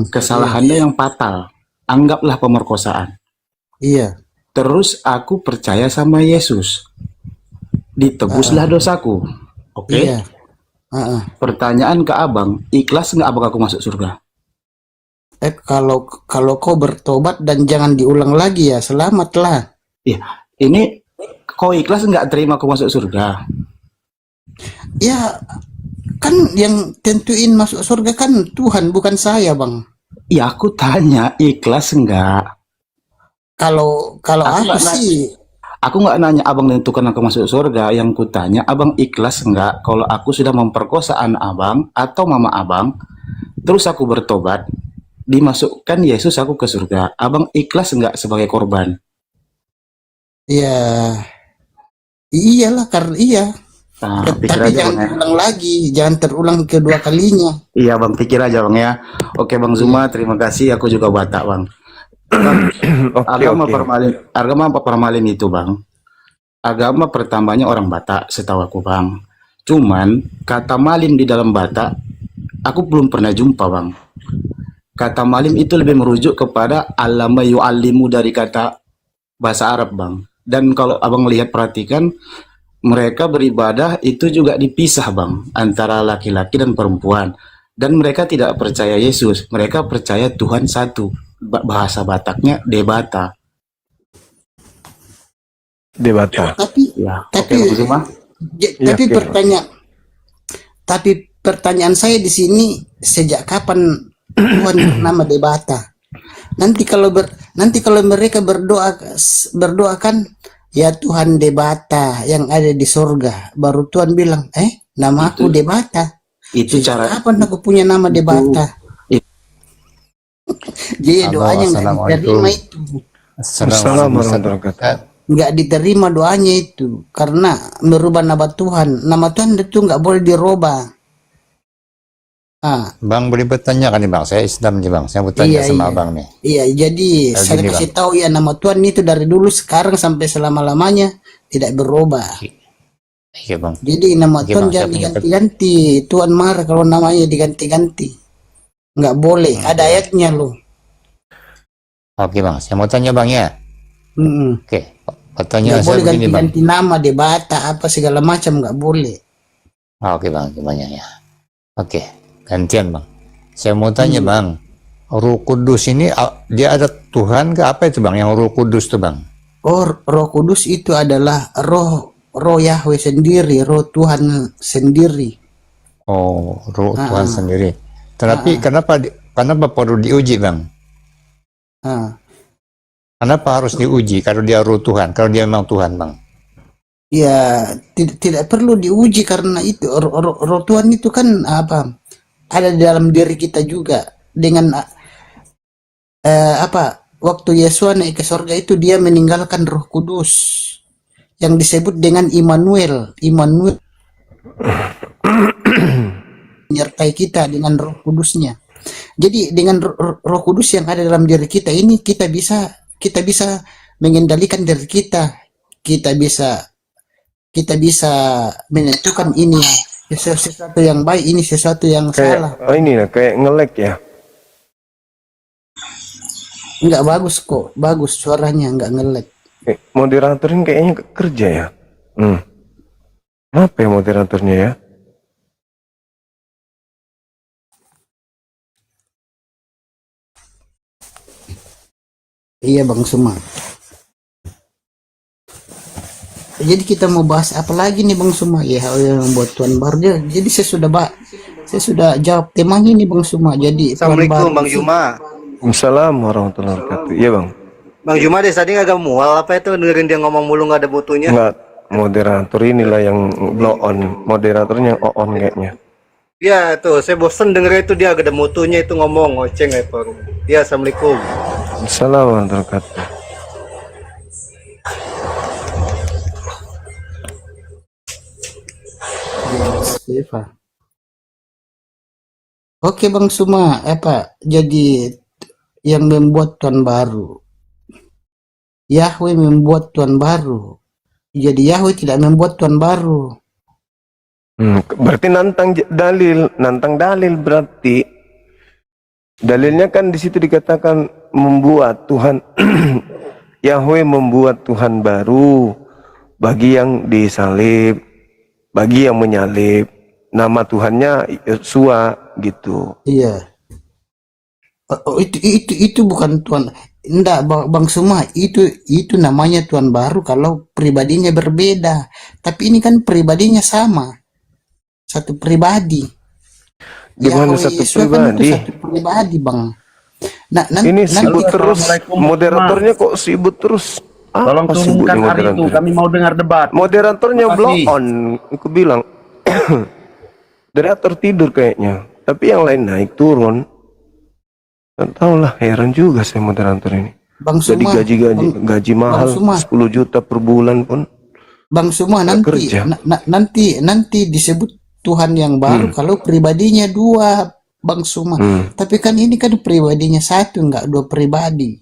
kesalahannya yang fatal. Anggaplah pemerkosaan. Iya. Terus aku percaya sama Yesus. Ditebuslah dosaku. Oke? Iya. Pertanyaan ke abang, ikhlas nggak abang aku masuk surga? Kalau kau bertobat dan jangan diulang lagi ya selamatlah. Iya, ini kau ikhlas nggak terima aku masuk surga? Ya kan yang tentuin masuk surga kan Tuhan bukan saya Bang. Ya aku tanya ikhlas nggak? Kalau Aku aku nggak sih Aku nggak nanya abang tentukan aku masuk surga. Yang ku tanya abang ikhlas nggak kalau aku sudah memperkosa anak abang atau mama abang, terus aku bertobat, dimasukkan Yesus aku ke surga. Abang ikhlas nggak sebagai korban? ya iyalah karena iya. Nah, pikir Tapi aja jangan bang ya. terulang lagi, jangan terulang kedua kalinya. Iya bang, pikir aja bang ya. Oke bang Zuma, terima kasih. Aku juga Batak bang. Agama Parmalin itu bang, agama pertamanya orang Batak setahu aku bang. Cuman kata malim di dalam Batak aku belum pernah jumpa bang. Kata malim itu lebih merujuk kepada alama yu'allimu dari kata bahasa Arab bang. Dan kalau abang lihat perhatikan, mereka beribadah itu juga dipisah bang antara laki-laki dan perempuan. Dan mereka tidak percaya Yesus, mereka percaya Tuhan satu. Bahasa Bataknya Debata. Debata. Tapi Ya, Tapi- oke Bang Zuma. tapi oke. pertanyaan saya di sini sejak kapan Tuhan bernama Debata? Nanti kalau mereka berdoa kan ya Tuhan Debata yang ada di surga, baru Tuhan bilang nama aku Debata. Itu Sejak cara kapan aku punya nama Debata? Jadi doanya nggak diterima itu, Assalamualaikum warahmatullahi wabarakatuh. nggak diterima doanya itu karena merubah nama Tuhan. Nama Tuhan itu nggak boleh dirubah. Bang boleh bertanya kan nih bang, saya Islam nih bang, saya mau tanya Iya, sama iya. abang nih. Iya, jadi Kayak saya gini, kasih tahu ya nama Tuhan itu dari dulu sekarang sampai selama-lamanya tidak berubah. Iya bang. Jadi nama Oke Tuhan bang, saya jangan punya diganti-ganti. Tuhan marah kalau namanya diganti-ganti. Nggak boleh. Ada ayatnya loh. Oke bang, saya mau tanya bang ya. Mm-mm. Oke, Nggak pertanyaan saya boleh begini bang. ganti-ganti nama, debata apa segala macam nggak boleh. Oke bang, gimana ya? Oke, gantian bang. Saya mau tanya bang, Roh Kudus ini dia ada Tuhan ke apa itu bang? Yang Roh Kudus tuh bang? Oh, Roh Kudus itu adalah roh Yahweh sendiri, roh Tuhan sendiri. Oh, Roh Ah, Tuhan ah, sendiri. ah, Tetapi ah, kenapa perlu diuji bang? ah. Kenapa harus diuji kalau dia Roh Tuhan? Kalau dia memang Tuhan bang? Ya, tidak perlu diuji karena itu roh Tuhan itu kan apa? Ada di dalam diri kita juga dengan apa? Waktu Yesus naik ke sorga itu dia meninggalkan Roh Kudus yang disebut dengan Immanuel. Immanuel menyertai kita dengan Roh Kudusnya. Jadi dengan Roh Kudus yang ada dalam diri kita ini kita bisa mengendalikan diri kita. Kita bisa menentukan ini sesuatu yang baik, ini sesuatu yang salah. Kayak ini lah, kayak ngelek ya. Enggak bagus kok, bagus suaranya enggak ngelek. Moderatornya kayaknya kerja ya. Apa ya moderatornya ya? Iya Bang Suma. Jadi kita mau bahas apa lagi nih Bang Suma? Ya yang membuat Tuhan baru. Jadi saya sudah jawab temanya nih Bang Suma. Jadi Assalamualaikum Bang Juma. Assalamualaikum warahmatullahi wabarakatuh. Iya bang. Bang Juma deh tadi agak mual apa itu dengerin dia ngomong mulu nggak ada butuhnya. Enggak, moderator inilah yang blow on. Moderatornya yang on kayaknya. Ya tuh saya bosen denger itu dia agak ada mutunya itu ngomong ngoceng apa. Ya assalamualaikum. Assalamualaikum warahmatullahi wabarakatuh. Siva. Oke Bang Suma, apa jadi yang membuat Tuhan baru? Yahweh membuat Tuhan baru. Jadi Yahweh tidak membuat Tuhan baru. Berarti nantang dalil berarti. Dalilnya kan di situ dikatakan membuat Tuhan Yahweh membuat Tuhan baru bagi yang disalib, bagi yang menyalib. Nama Tuhannya Yesua gitu. Iya. Itu bukan Tuhan. Enggak Bang Suma, itu namanya Tuhan baru kalau pribadinya berbeda. Tapi ini kan pribadinya sama. Satu pribadi. Gimana satu pribadi? Kan satu pribadi Bang. Nah, Ini sibuk terus. Moderatornya kok sibuk terus. Tolong turunkan hari itu, kami mau dengar debat. Moderatornya blow on. Aku bilang moderator tidur kayaknya. Tapi yang lain naik turun. Tak tahu lah, heran juga saya moderator ini. Bang Suma, jadi gaji mahal 10 juta per bulan pun. Bang Suma nanti disebut Tuhan yang baru kalau pribadinya dua Bang Suma. Tapi kan ini kan pribadinya satu, enggak dua pribadi.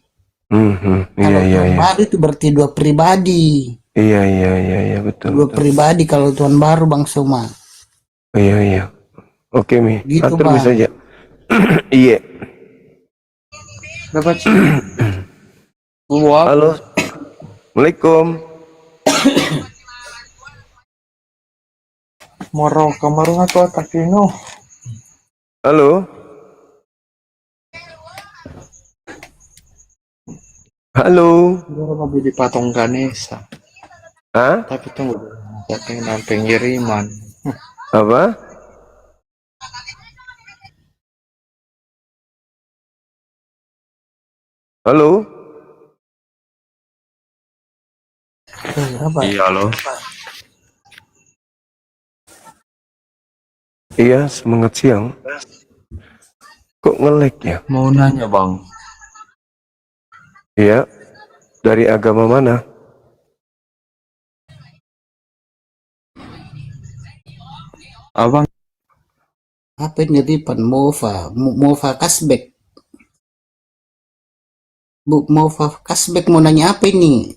Kalau Tuhan baru itu berarti dua pribadi. Iya betul. Dua pribadi kalau Tuhan baru Bang Suma. Iya. Oke Mi, Gitu, atur Bang. bisa aja. Iya. Dapat sih. Halo. Assalamualaikum. Moro kamaru atau takino. Halo. Halo. Baru mau di patung Ganesha. Hah? Tapi tunggu patung penggiriman. Apa? Halo. Apa? Iya halo. Iya, semangat siang. Kok ngelek ya? Mau nanya bang. Iya. Dari agama mana? Abang Apa ini Ripan? Mova Kasbek. Mova Kasbek mau nanya apa ini?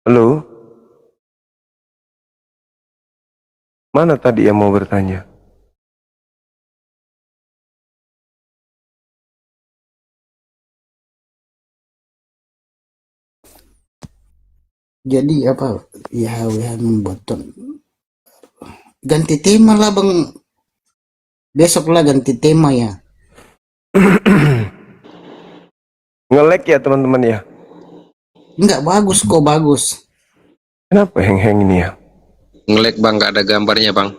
Halo? Mana tadi yang mau bertanya? Jadi apa? Ya, membuat ganti tema lah bang. Besok lah ganti tema ya. Nge-lag ya teman-teman ya? Enggak bagus kok, bagus. Kenapa hang-hang ini ya? Ngelek bang, nggak ada gambarnya bang.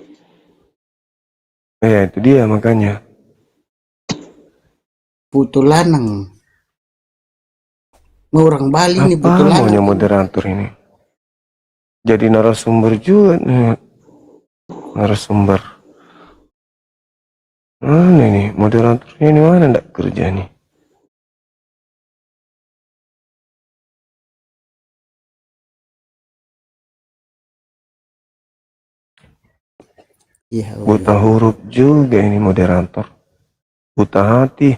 Ya itu dia makanya. Putu lanang. Orang Bali nih putu Apa maunya lanang. moderator ini? Jadi narasumber juga nih. Narasumber. Mana ini moderatornya ini mana ndak kerja nih? Ya, Buta huruf juga ini moderator. Buta hati.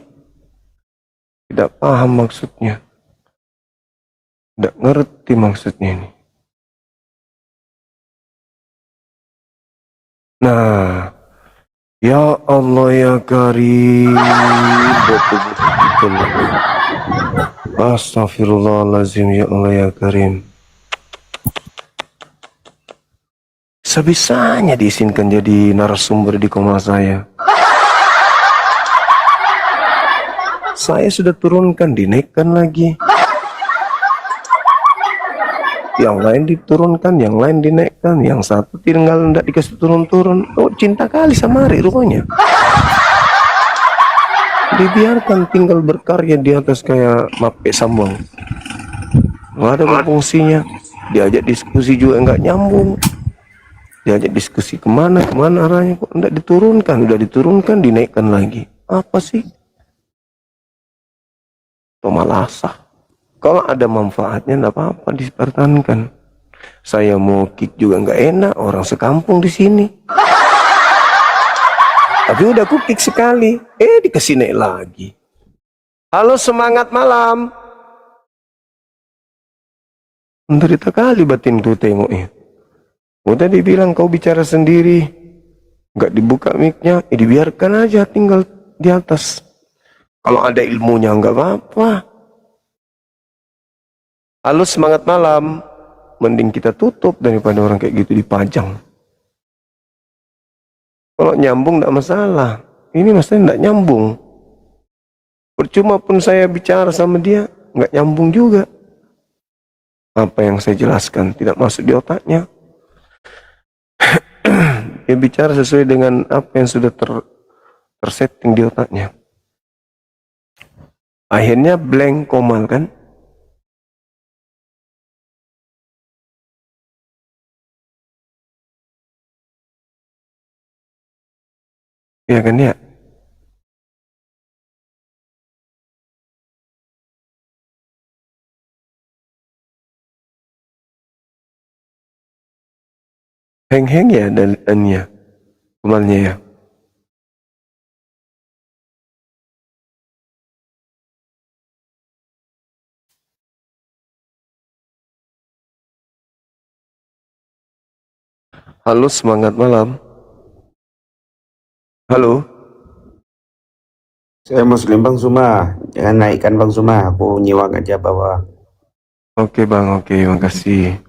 Tidak paham maksudnya. Tidak ngerti maksudnya ini. Nah, ya Allah ya Karim. Betul-betul. Astagfirullahaladzim ya Allah ya Karim. Sebisanya diizinkan jadi narasumber di koma saya. Saya sudah turunkan, dinaikkan lagi. Yang lain diturunkan, yang lain dinaikkan, yang satu tinggal tidak dikasih turun-turun. Oh, cinta kali sama Ari rupanya. Dibiarkan tinggal berkarya di atas kayak mape sambung. Nggak ada fungsinya. Diajak diskusi juga nggak nyambung. Diajak diskusi kemana arahnya kok nggak diturunkan. Udah diturunkan, dinaikkan lagi. Apa sih? Pemalasah. Kalau ada manfaatnya nggak apa-apa dipertahankan. Saya mau kick juga nggak enak, orang sekampung di sini. Tapi udah aku kick sekali, dikasih naik lagi. Halo, semangat malam. Menderita kali batin tuh tengoknya. Udah dibilang kau bicara sendiri, nggak dibuka mic-nya, dibiarkan aja tinggal di atas. Kalau ada ilmunya nggak apa-apa. Halo, semangat malam. Mending kita tutup daripada orang kayak gitu dipajang. Kalau nyambung nggak masalah. Ini masalahnya nggak nyambung. Percuma pun saya bicara sama dia, nggak nyambung juga. Apa yang saya jelaskan tidak masuk di otaknya. Dia bicara sesuai dengan apa yang sudah tersetting di otaknya. Akhirnya blank komal kan? Ya kan ya? Heng-heng ya dan komalnya ya. Halo, semangat malam. Halo. Saya Muslim Bang Suma, jangan naikkan Bang Suma, aku nyiwang aja bawah. Oke Bang, oke, makasih.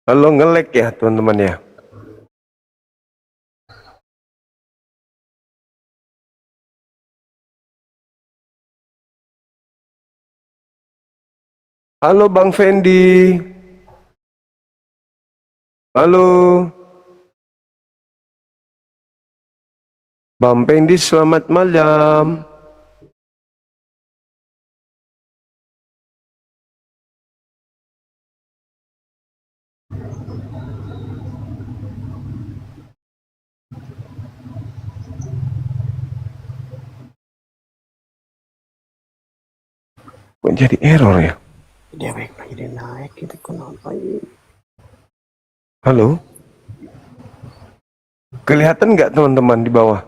Halo, ngelek ya teman-teman ya. Halo Bang Fendi. Halo. Bang Fendi, selamat malam. Kok jadi error ya? Dia baik lagi, dia naik, kita kenapa ini? Halo? Kelihatan nggak teman-teman di bawah?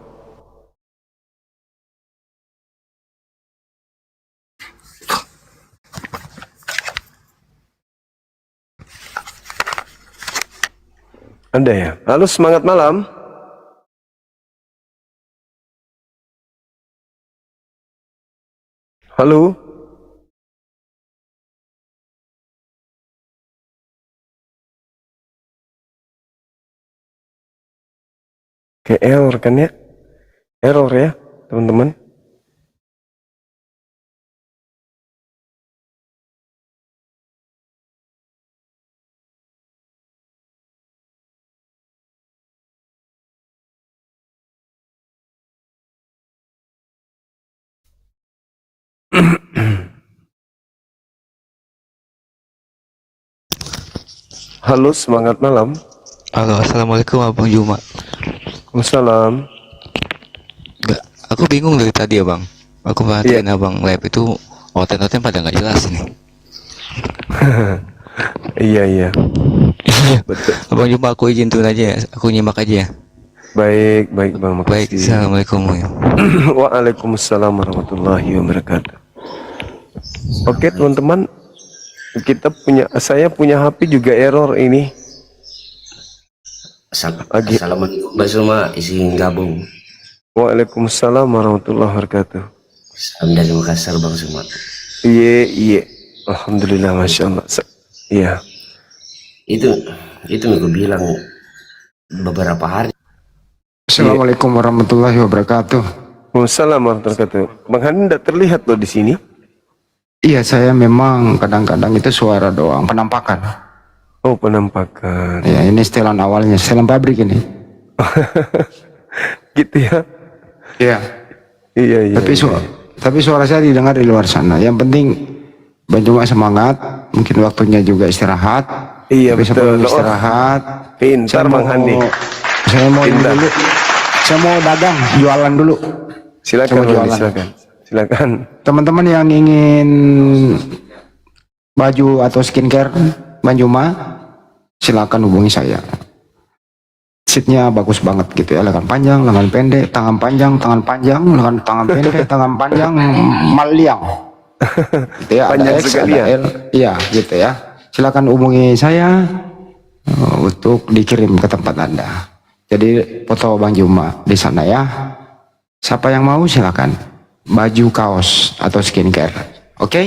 Ada ya? Halo, semangat malam. Halo? Kayak error kan ya? Error ya, teman-teman. Halo, semangat malam. Halo, assalamualaikum Abang Juma. Waalaikumsalam. Aku bingung dari tadi ya Bang. Aku perhatiin Abang live itu oten-oten pada nggak jelas nih. Iya. Betul. Abang Juma, aku izin turun aja ya. Aku nyimak aja ya. Baik Bang. Makasih. Baik, assalamualaikum. Waalaikumsalam warahmatullahi wabarakatuh. Oke teman-teman, saya punya HP juga error ini. Assalamualaikum Mbak Suma, izin gabung. Waalaikumsalam warahmatullahi wabarakatuh. Salam dari Makassar Bang Suma. Iya. Alhamdulillah, masya Allah. Iya. Itu aku bilang beberapa hari. Assalamualaikum warahmatullahi wabarakatuh. Waalaikumsalam warahmatullahi wabarakatuh. Bang Hani tidak terlihat loh di sini. Iya, saya memang kadang-kadang itu suara doang, penampakan. Oh, penampakan. Ya, ini setelan awalnya, setelan pabrik ini. Gitu ya? Iya. Iya. Tapi suara saya didengar di luar sana. Yang penting Bang Juma semangat, mungkin waktunya juga istirahat. Iya, betul. betul. Istirahat. Pintar Bang Hani. Saya mau ini dulu. Saya mau dagang, jualan dulu. Silakan. Teman-teman yang ingin baju atau skincare Bang Juma, silakan hubungi saya. Seatnya bagus banget gitu ya, lengan panjang, lengan pendek, tangan panjang, tangan panjang, tangan pendek, tangan panjang, maliang. Gitu ya, Panjang ada X, sekali ada ya. L, iya gitu ya. Silakan hubungi saya untuk dikirim ke tempat Anda. Jadi foto Bang Juma di sana ya. Siapa yang mau silakan. Baju, kaos atau skincare. Oke?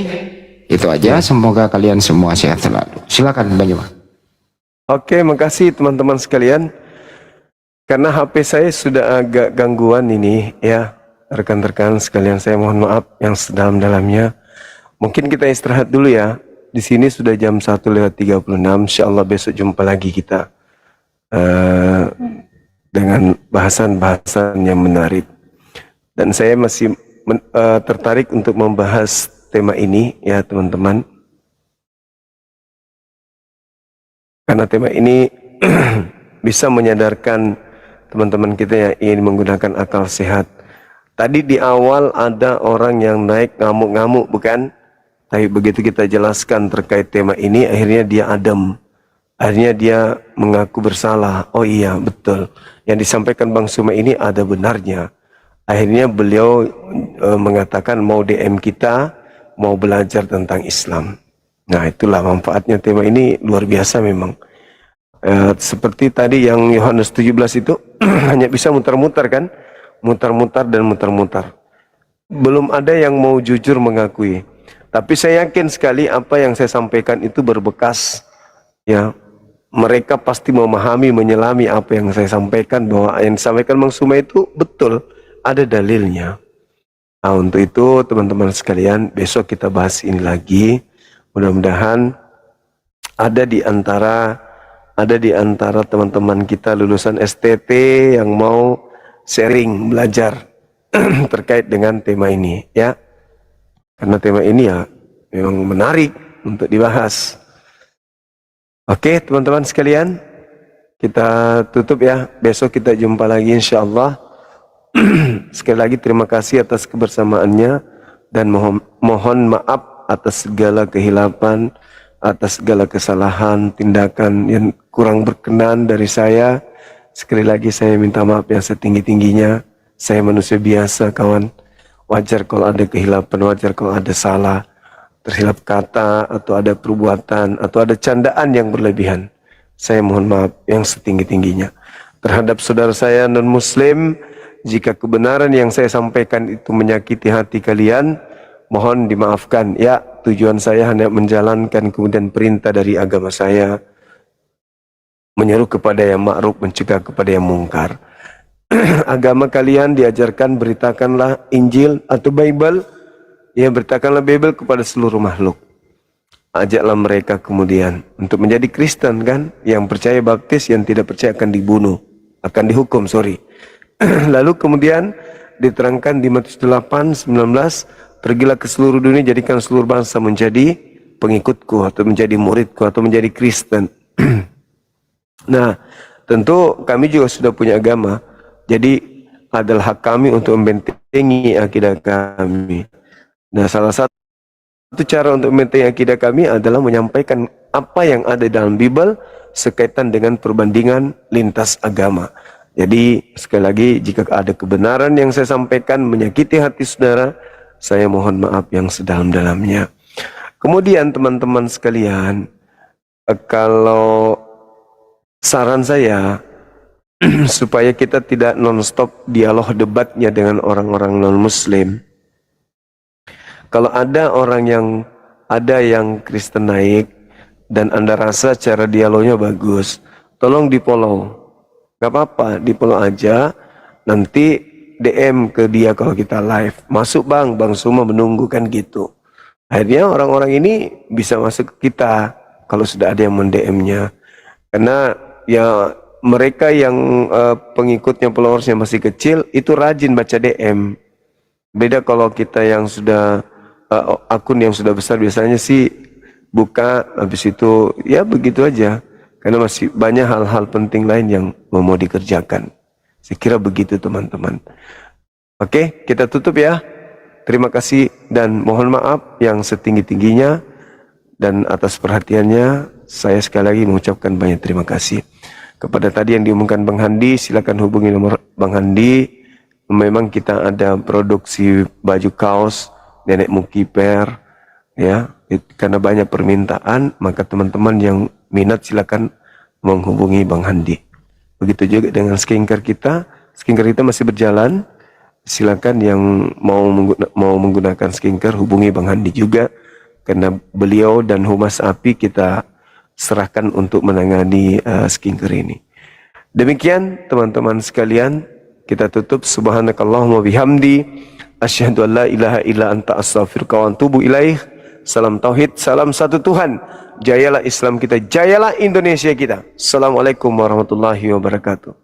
Itu aja. Semoga kalian semua sehat selalu. Silakan Bang Juma. Oke, makasih teman-teman sekalian. Karena HP saya sudah agak gangguan ini ya. Rekan-rekan sekalian, saya mohon maaf yang sedalam-dalamnya. Mungkin kita istirahat dulu ya. Di sini sudah jam 1:36. Insyaallah besok jumpa lagi kita dengan bahasan-bahasan yang menarik. Dan saya masih tertarik untuk membahas tema ini ya teman-teman. Karena tema ini bisa menyadarkan teman-teman kita yang ingin menggunakan akal sehat. Tadi di awal ada orang yang naik ngamuk-ngamuk bukan? Tapi begitu kita jelaskan terkait tema ini, akhirnya dia adem. Akhirnya dia mengaku bersalah. Oh iya, betul. Yang disampaikan Bang Suma ini ada benarnya. Akhirnya beliau mengatakan mau DM kita, mau belajar tentang Islam. Nah, itulah manfaatnya tema ini, luar biasa memang. Seperti tadi yang Yohanes 17 itu hanya bisa muter-muter kan? Muter-muter dan muter-muter. Belum ada yang mau jujur mengakui. Tapi saya yakin sekali apa yang saya sampaikan itu berbekas ya mereka pasti memahami, menyelami apa yang saya sampaikan, bahwa yang disampaikan Bang Suma itu betul, ada dalilnya. Nah, untuk itu teman-teman sekalian, besok kita bahas ini lagi. Mudah-mudahan ada di antara teman-teman kita lulusan STT yang mau sharing, belajar terkait dengan tema ini, ya. Karena tema ini ya memang menarik untuk dibahas. Oke, teman-teman sekalian, kita tutup ya. Besok kita jumpa lagi insya-Allah. Sekali lagi terima kasih atas kebersamaannya dan mohon maaf atas segala kehilapan, atas segala kesalahan, tindakan yang kurang berkenan dari saya. Sekali lagi saya minta maaf yang setinggi-tingginya. Saya manusia biasa, kawan. Wajar kalau ada kehilapan, wajar kalau ada salah, tersilap kata, atau ada perbuatan, atau ada candaan yang berlebihan. Saya mohon maaf yang setinggi-tingginya. Terhadap saudara saya non-muslim, jika kebenaran yang saya sampaikan itu menyakiti hati kalian, mohon dimaafkan. Ya, tujuan saya hanya menjalankan kemudian perintah dari agama saya, menyeru kepada yang ma'ruf, mencegah kepada yang mungkar. Agama kalian diajarkan beritakanlah Injil atau Bible, ya, beritakanlah Bible kepada seluruh makhluk. Ajaklah mereka kemudian untuk menjadi Kristen, kan? Yang percaya baptis, yang tidak percaya akan dibunuh, akan dihukum, Lalu kemudian diterangkan di Matius 8:19, pergilah ke seluruh dunia, jadikan seluruh bangsa menjadi pengikutku, atau menjadi muridku, atau menjadi Kristen. Nah, tentu kami juga sudah punya agama, jadi adalah hak kami untuk membentengi akidah kami. Nah, salah satu cara untuk membentengi akidah kami adalah menyampaikan apa yang ada dalam Bible sekaitan dengan perbandingan lintas agama. Jadi sekali lagi, jika ada kebenaran yang saya sampaikan menyakiti hati saudara, saya mohon maaf yang sedalam-dalamnya. Kemudian teman-teman sekalian, kalau saran saya supaya kita tidak non-stop dialog debatnya dengan orang-orang non-muslim. Kalau ada orang yang Kristen naik dan Anda rasa cara dialognya bagus, tolong di-follow. Gak apa-apa, di-follow aja. Nanti DM ke dia kalau kita live. Masuk Bang Suma menunggu, kan gitu. Akhirnya orang-orang ini bisa masuk ke kita kalau sudah ada yang men-DM-nya. Karena ya mereka yang pengikutnya, followersnya masih kecil, itu rajin baca DM. Beda kalau kita yang sudah akun yang sudah besar, biasanya sih buka, habis itu ya begitu aja. Karena masih banyak hal-hal penting lain yang mau dikerjakan. Saya kira begitu teman-teman. Oke, kita tutup ya. Terima kasih dan mohon maaf yang setinggi-tingginya. Dan atas perhatiannya, saya sekali lagi mengucapkan banyak terima kasih. Kepada tadi yang diumumkan Bang Handi, silakan hubungi nomor Bang Handi. Memang kita ada produksi baju kaos nenek Mukiper, ya. Karena banyak permintaan, maka teman-teman yang minat silakan menghubungi Bang Handi. Begitu juga dengan skincare kita. Skincare kita masih berjalan. Silakan yang mau menggunakan skincare hubungi Bang Handi juga, karena beliau dan Humas Api kita serahkan untuk menangani skincare ini. Demikian teman-teman sekalian, kita tutup. Subhanakallahumma bihamdi, asyhadu an la ilaha illa anta, astaghfiruka wa atubu ilaih. Salam tauhid, salam satu Tuhan. Jayalah Islam kita, jayalah Indonesia kita. Assalamualaikum warahmatullahi wabarakatuh.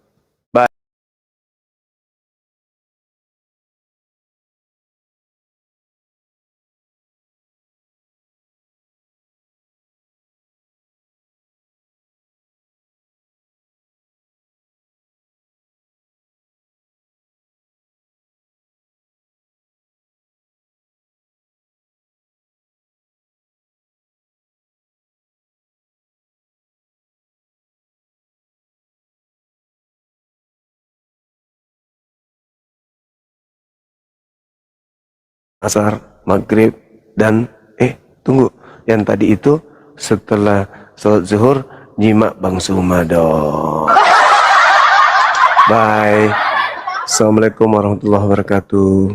Asar, maghrib, dan tunggu, yang tadi itu setelah sholat zuhur nyimak Bang Suma dong. Bye. Assalamualaikum warahmatullahi wabarakatuh.